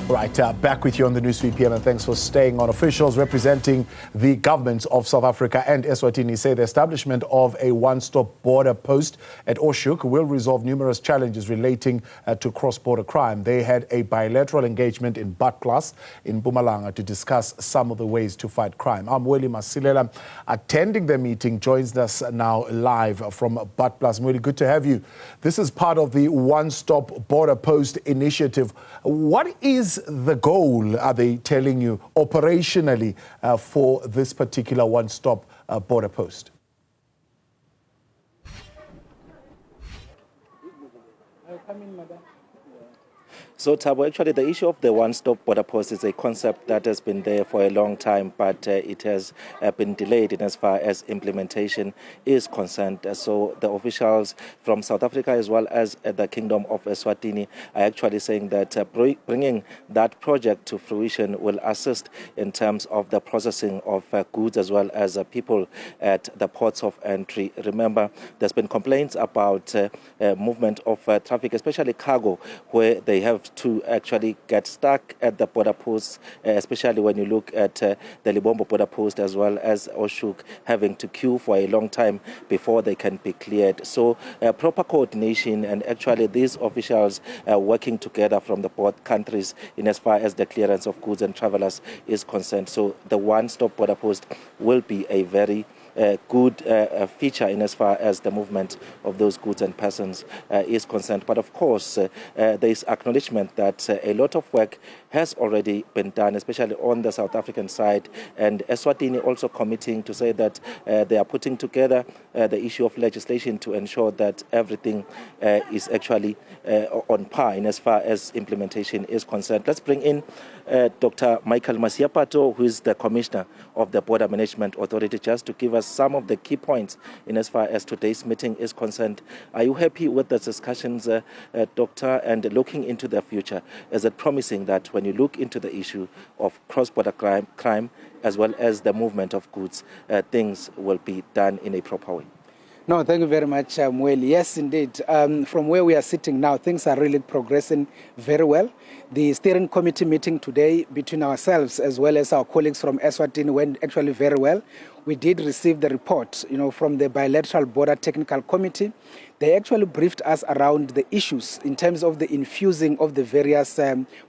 Right, back with you on the Newzroom PM, and thanks for staying on. Officials representing the governments of South Africa and Eswatini say the establishment of a one-stop border post at Oshoek will resolve numerous challenges relating to cross-border crime. They had a bilateral engagement in Badplaas in Mpumalanga to discuss some of the ways to fight crime. Mweli Masilela, attending the meeting, joins us now live from Badplaas. Mweli, good to have you. This is part of the one-stop border post initiative. What is the goal, are they telling you, operationally for this particular one-stop border post? So, Thabo, actually the issue of the one-stop border post is a concept that has been there for a long time, but it has been delayed in as far as implementation is concerned. So the officials from South Africa as well as the Kingdom of Eswatini are actually saying that bringing that project to fruition will assist in terms of the processing of goods as well as people at the ports of entry. Remember, there's been complaints about movement of traffic, especially cargo, where they have to actually get stuck at the border posts, especially when you look at the Libombo border post as well as Oshoek, having to queue for a long time before they can be cleared. So proper coordination, and actually these officials working together from the both countries in as far as the clearance of goods and travelers is concerned. So the one-stop border post will be a very good feature in as far as the movement of those goods and persons is concerned. But of course, there is acknowledgement that a lot of work has already been done, especially on the South African side, and Eswatini also committing to say that they are putting together the issue of legislation to ensure that everything is actually on par in as far as implementation is concerned. Let's bring in Dr. Michael Masiapato, who is the Commissioner of the Border Management Authority, just to give us some of the key points in as far as today's meeting is concerned. Are you happy with the discussions, Doctor, and looking into the future? Is it promising that when you look into the issue of cross-border crime as well as the movement of goods, things will be done in a proper way? No, thank you very much, Mweli. Yes, indeed. From where we are sitting now, things are really progressing very well. The steering committee meeting today between ourselves as well as our colleagues from Eswatini went actually very well. We did receive the report, from the bilateral border technical committee. They actually briefed us around the issues in terms of the infusing of the various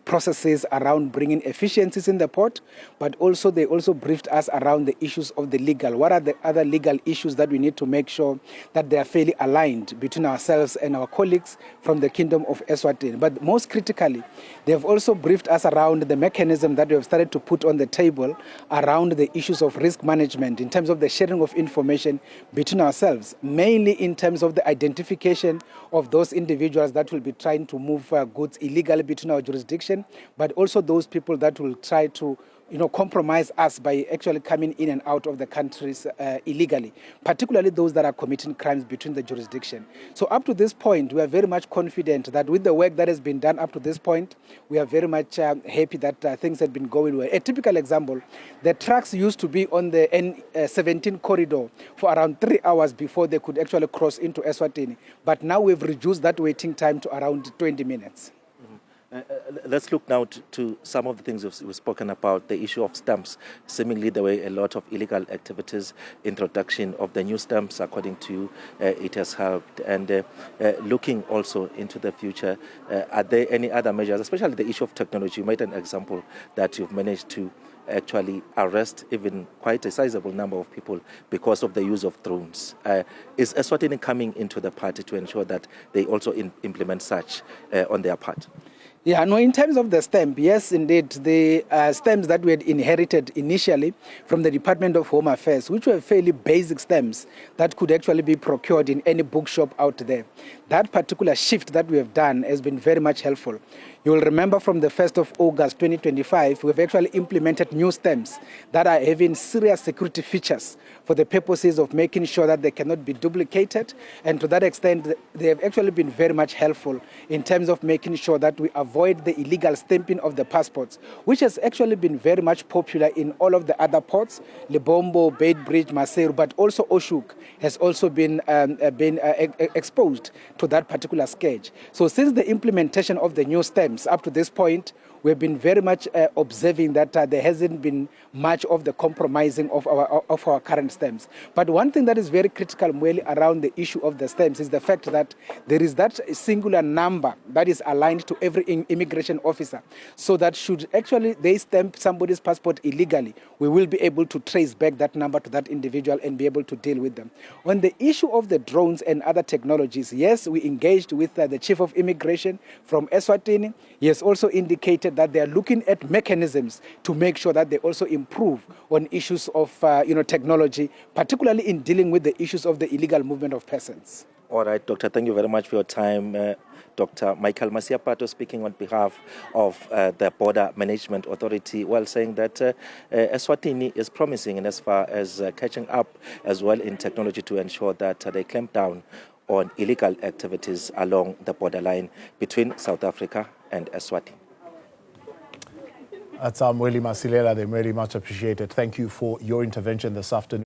processes around bringing efficiencies in the port, but also they also briefed us around the issues of the legal. What are the other legal issues that we need to make sure that they are fairly aligned between ourselves and our colleagues from the Kingdom of Eswatini? But most critically, they have also briefed us around the mechanism that we have started to put on the table around the issues of risk management in terms of the sharing of information between ourselves, mainly in terms of the identification of those individuals that will be trying to move goods illegally between our jurisdiction, but also those people that will try to compromise us by actually coming in and out of the countries illegally, particularly those that are committing crimes between the jurisdiction. So up to this point, we are very much confident that with the work that has been done up to this point, we are very much happy that things have been going well. A typical example, the trucks used to be on the N17 corridor for around 3 hours before they could actually cross into Eswatini. But now we've reduced that waiting time to around 20 minutes. Let's look now to some of the things we've spoken about, the issue of stamps. Seemingly there were a lot of illegal activities, introduction of the new stamps, according to you, it has helped. And looking also into the future, are there any other measures, especially the issue of technology? You made an example that you've managed to actually arrest even quite a sizable number of people because of the use of drones. Is Eswatini coming into the party to ensure that they also implement such on their part? Yeah, no, in terms of the stamp, yes, indeed, the stamps that we had inherited initially from the Department of Home Affairs, which were fairly basic stamps that could actually be procured in any bookshop out there. That particular shift that we have done has been very much helpful. You will remember from the 1st of August 2025, we've actually implemented new stamps that are having serious security features for the purposes of making sure that they cannot be duplicated. And to that extent, they have actually been very much helpful in terms of making sure that we avoid the illegal stamping of the passports, which has actually been very much popular in all of the other ports, Libombo, Badplaas, Maseru, but also Oshoek has also been exposed to that particular scourge. So since the implementation of the new stamps up to this point, we've been very much observing that there hasn't been much of the compromising of our current stamps. But one thing that is very critical, Mweli, around the issue of the stamps is the fact that there is that singular number that is aligned to every immigration officer, so that should actually they stamp somebody's passport illegally, we will be able to trace back that number to that individual and be able to deal with them. On the issue of the drones and other technologies, yes, we engaged with the Chief of Immigration from Eswatini. He has also indicated that they are looking at mechanisms to make sure that they also improve on issues of technology, particularly in dealing with the issues of the illegal movement of persons. All right, Doctor, thank you very much for your time. Dr. Michael Masiapato speaking on behalf of the Border Management Authority, while saying that Eswatini is promising in as far as catching up as well in technology to ensure that they clamp down on illegal activities along the borderline between South Africa and Eswatini. That's Mweli Masilela. They're very much appreciated. Thank you for your intervention this afternoon.